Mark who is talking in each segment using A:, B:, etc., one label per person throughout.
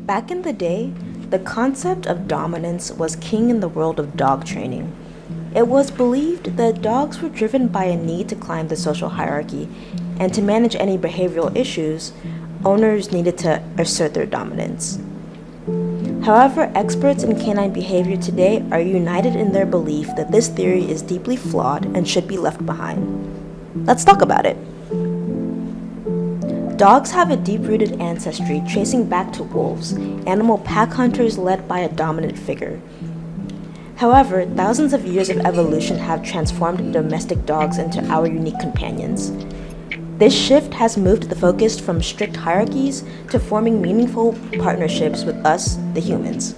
A: Back in the day, the concept of dominance was king in the world of dog training. It was believed that dogs were driven by a need to climb the social hierarchy, and to manage any behavioral issues, owners needed to assert their dominance. However, experts in canine behavior today are united in their belief that this theory is deeply flawed and should be left behind. Let's talk about it. Dogs have a deep-rooted ancestry tracing back to wolves, animal pack hunters led by a dominant figure. However, thousands of years of evolution have transformed domestic dogs into our unique companions. This shift has moved the focus from strict hierarchies to forming meaningful partnerships with us, the humans.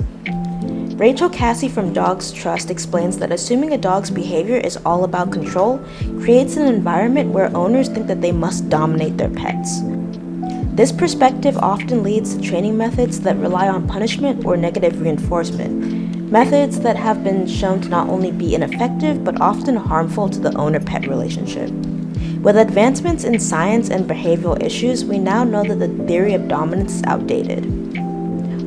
A: Rachel Cassie from Dogs Trust explains that assuming a dog's behavior is all about control creates an environment where owners think that they must dominate their pets. This perspective often leads to training methods that rely on punishment or negative reinforcement, methods that have been shown to not only be ineffective but often harmful to the owner-pet relationship. With advancements in science and behavioral issues, we now know that the theory of dominance is outdated.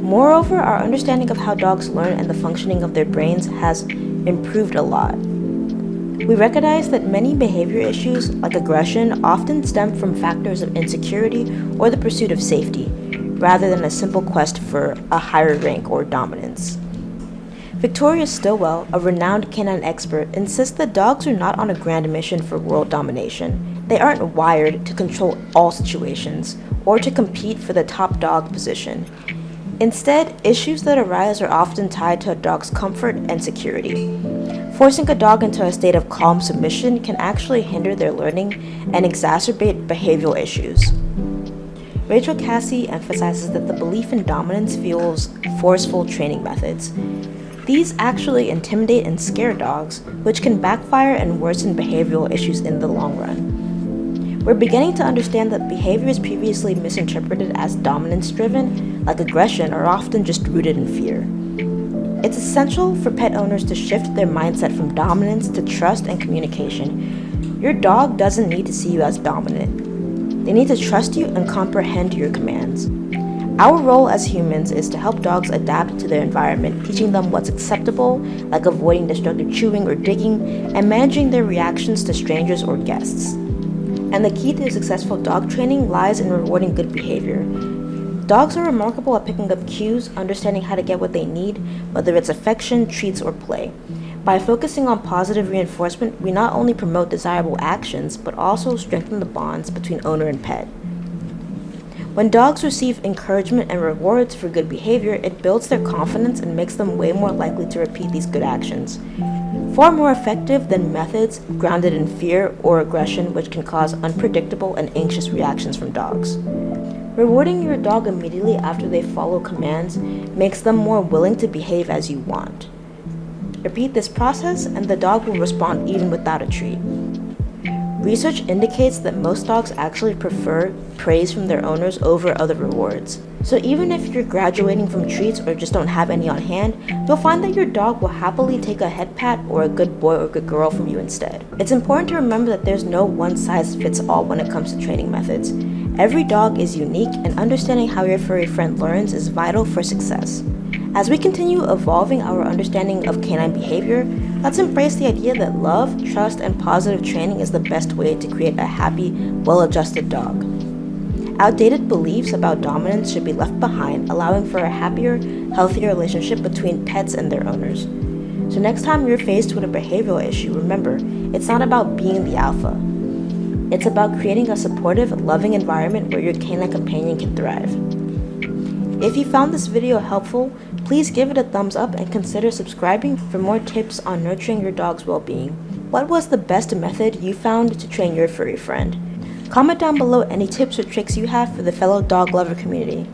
A: Moreover, our understanding of how dogs learn and the functioning of their brains has improved a lot. We recognize that many behavior issues, like aggression, often stem from factors of insecurity or the pursuit of safety, rather than a simple quest for a higher rank or dominance. Victoria Stillwell, a renowned canine expert, insists that dogs are not on a grand mission for world domination. They aren't wired to control all situations or to compete for the top dog position. Instead, issues that arise are often tied to a dog's comfort and security. Forcing a dog into a state of calm submission can actually hinder their learning and exacerbate behavioral issues. Rachel Cassie emphasizes that the belief in dominance fuels forceful training methods. These actually intimidate and scare dogs, which can backfire and worsen behavioral issues in the long run. We're beginning to understand that behaviors previously misinterpreted as dominance-driven, like aggression, are often just rooted in fear. It's essential for pet owners to shift their mindset from dominance to trust and communication. Your dog doesn't need to see you as dominant. They need to trust you and comprehend your commands. Our role as humans is to help dogs adapt to their environment, teaching them what's acceptable, like avoiding destructive chewing or digging, and managing their reactions to strangers or guests. And the key to successful dog training lies in rewarding good behavior. Dogs are remarkable at picking up cues, understanding how to get what they need, whether it's affection, treats, or play. By focusing on positive reinforcement, we not only promote desirable actions, but also strengthen the bonds between owner and pet. When dogs receive encouragement and rewards for good behavior, it builds their confidence and makes them way more likely to repeat these good actions. Far more effective than methods grounded in fear or aggression, which can cause unpredictable and anxious reactions from dogs. Rewarding your dog immediately after they follow commands makes them more willing to behave as you want. Repeat this process and the dog will respond even without a treat. Research indicates that most dogs actually prefer praise from their owners over other rewards. So even if you're graduating from treats or just don't have any on hand, you'll find that your dog will happily take a head pat or a good boy or good girl from you instead. It's important to remember that there's no one-size-fits-all when it comes to training methods. Every dog is unique, and understanding how your furry friend learns is vital for success. As we continue evolving our understanding of canine behavior, let's embrace the idea that love, trust, and positive training is the best way to create a happy, well-adjusted dog. Outdated beliefs about dominance should be left behind, allowing for a happier, healthier relationship between pets and their owners. So next time you're faced with a behavioral issue, remember, it's not about being the alpha. It's about creating a supportive, loving environment where your canine companion can thrive. If you found this video helpful, please give it a thumbs up and consider subscribing for more tips on nurturing your dog's well-being. What was the best method you found to train your furry friend? Comment down below any tips or tricks you have for the fellow dog lover community.